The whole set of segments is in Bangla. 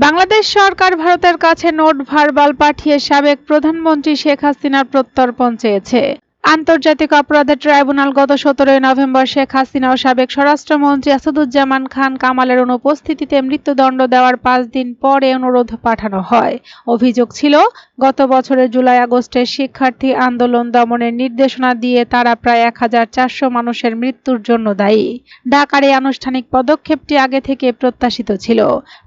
বাংলাদেশ সরকার ভারতের কাছে নোট ভার্বাল পাঠিয়ে সাবেক প্রধানমন্ত্রী শেখ হাসিনার প্রত্যর্পণ চেয়েছে। আন্তর্জাতিক অপরাধের ট্রাইব্যুনাল গত 17 নভেম্বর শেখ হাসিনা ও সাবেক স্বরাষ্ট্রমন্ত্রী আসাদুজ্জামান খান কামালের অনুপস্থিতিতে মৃত্যুদণ্ড দেওয়ার 5 দিন পরে অনুরোধ পাঠানো হয়। অভিযোগ ছিল, গত বছরের জুলাই-আগস্টের শিক্ষার্থী আন্দোলন দমনের নির্দেশনা দিয়ে তারা প্রায় 1400 মানুষের মৃত্যুর জন্য দায়ী। ঢাকার এই আনুষ্ঠানিক পদক্ষেপটি আগে থেকে প্রত্যাশিত ছিল।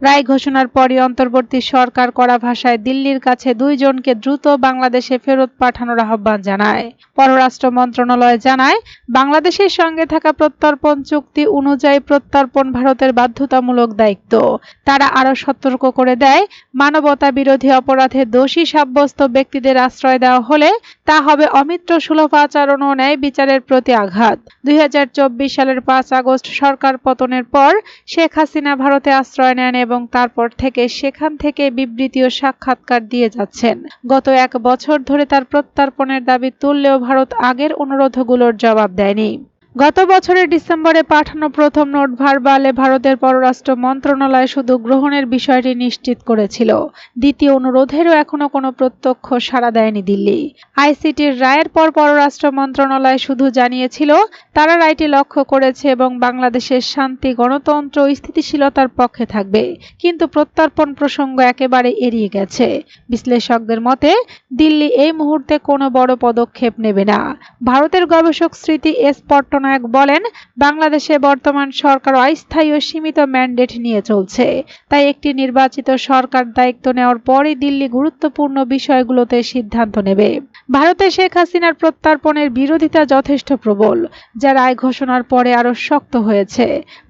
রায় ঘোষণার পরই অন্তর্বর্তী সরকার কড়া ভাষায় দিল্লির কাছে 2 জনকে দ্রুত বাংলাদেশে ফেরত পাঠানোর আহ্বান জানায়। পররাষ্ট্র মন্ত্রণালয় জানায়, বাংলাদেশের সঙ্গে থাকা প্রত্যর্পণ চুক্তি অনুযায়ী প্রত্যর্পণ ভারতের বাধ্যতামূলক দায়িত্ব। তারা আরও সতর্ক করে দেয়, মানবতা বিরোধী অপরাধে দোষী সাব্যস্ত ব্যক্তিদের আশ্রয় দেওয়া হলে তা হবে অমিত্রসুলভ আচরণ ও ন্যায় বিচারের প্রতি আঘাত। 2024 সালের 5 আগস্ট সরকার পতনের পর শেখ হাসিনা ভারতে আশ্রয় নেন এবং তারপর থেকে সেখান থেকে বিবৃতি ও সাক্ষাৎকার দিয়ে যাচ্ছেন। গত 1 বছর ধরে তার প্রত্যর্পণের দাবি তুললেও ভারত আগের অনুরোধগুলোর জবাব দেয়নি। গত বছরের ডিসেম্বরে পাঠানো প্রথম নোট ভার্বালে ভারতের পররাষ্ট্র মন্ত্রণালয় শুধু গ্রহণের বিষয়টি নিশ্চিত করেছিল। দ্বিতীয় অনুরোধেরও এখনো কোনো প্রত্যক্ষ সাড়া দেয়নি দিল্লি। আইসিটির রায়ের পর পররাষ্ট্র মন্ত্রণালয় শুধু জানিয়েছিল, তারা রায়টি লক্ষ্য করেছে এবং বাংলাদেশের শান্তি, গণতন্ত্র ও স্থিতিশীলতার পক্ষে থাকবে, কিন্তু প্রত্যর্পণ প্রসঙ্গ একেবারে এড়িয়ে গেছে। বিশ্লেষকদের মতে, দিল্লি এই মুহূর্তে কোনো বড় পদক্ষেপ নেবে না। ভারতের গবেষক স্মৃতি এস পট্টনায়ক বলেন, বাংলাদেশে বর্তমান সরকার অস্থায়ী ও সীমিত ম্যান্ডেট নিয়ে চলছে। তাই একটি নির্বাচিত সরকার দায়িত্ব নেওয়ার পরই দিল্লি গুরুত্বপূর্ণ বিষয়গুলোতে সিদ্ধান্ত নেবে। ভারতে শেখ হাসিনার প্রত্যর্পণের বিরোধিতা যথেষ্ট প্রবল, যা রায় ঘোষণার পরে আরও শক্ত হয়েছে।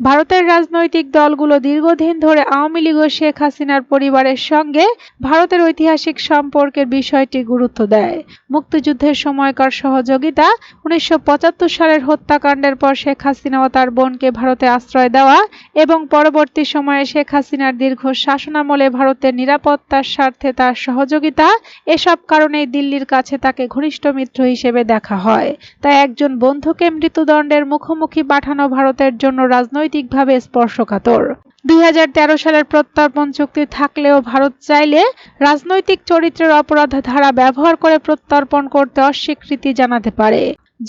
ভারতের রাজনৈতিক দলগুলো দীর্ঘদিন ধরে আওয়ামী লীগ ও শেখ হাসিনার পরিবারের সঙ্গে ভারতের ঐতিহাসিক সম্পর্কের বিষয়টি গুরুত্ব দেয়। মুক্তিযুদ্ধের সময়কার সহযোগিতা, 1975 সালের হত্যাকাণ্ডের পর শেখ হাসিনা ও তার বোনকে ভারতে আশ্রয় দেওয়া এবং পরবর্তী সময়ে শেখ হাসিনার দীর্ঘ শাসনামলে ভারতের নিরাপত্তার স্বার্থে তার সহযোগিতা, এসব কারণেই দিল্লির কাছে তাকে ঘনিষ্ঠ মিত্র হিসেবে দেখা হয়। তাই একজন বন্ধুকে মৃত্যুদণ্ডের মুখোমুখি পাঠানো ভারতের জন্য রাজনৈতিকভাবে স্পর্শকাতর। 2013 সালের প্রত্যর্পণ চুক্তি থাকলেও ভারত চাইলে রাজনৈতিক চরিত্রের অপরাধ ধারা ব্যবহার করে প্রত্যর্পণ করতে অস্বীকৃতি জানাতে পারে।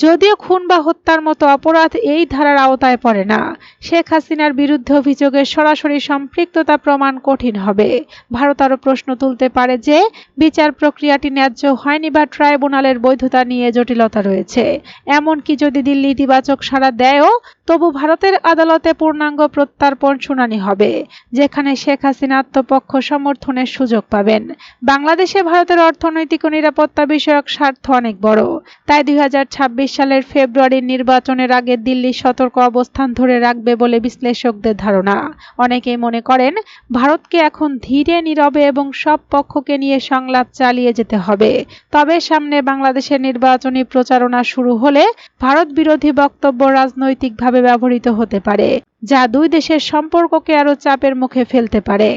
যদিও খুন বা হত্যার মতো অপরাধ এই ধারার আওতায় পড়ে না, শেখ হাসিনার বিরুদ্ধে অভিযোগের সরাসরি সম্পৃক্ততা প্রমাণ কঠিন হবে। ভারত আরও প্রশ্ন তুলতে পারে যে, বিচার প্রক্রিয়াটি ন্যায্য হয়নি বা ট্রাইব্যুনালের বৈধতা নিয়ে জটিলতা রয়েছে। এমনকি যদি দিল্লি ইতিবাচক সাড়া দেয়ও, তবু ভারতের আদালতে পূর্ণাঙ্গ প্রত্যর্পণ শুনানি হবে, যেখানে শেখ হাসিনা আত্মপক্ষ সমর্থনের সুযোগ পাবেন। বাংলাদেশে ভারতের অর্থনৈতিক ও নিরাপত্তা বিষয়ক স্বার্থ অনেক বড়। তাই 2026 সালের ফেব্রুয়ারির নির্বাচনের আগে দিল্লি সতর্ক অবস্থান ধরে রাখবে বলে বিশ্লেষকদের ধারণা। অনেকেই মনে করেন, ভারতকে এখন ধীরে নীরবে এবং সব পক্ষকে নিয়ে সংলাপ চালিয়ে যেতে হবে। তবে সামনে বাংলাদেশের নির্বাচনী প্রচারণা শুরু হলে ভারত বিরোধী বক্তব্য রাজনৈতিকভাবে ব্যবহৃত হতে পারে, যা 2 দেশের সম্পর্ককে আরও চাপের মুখে ফেলতে পারে।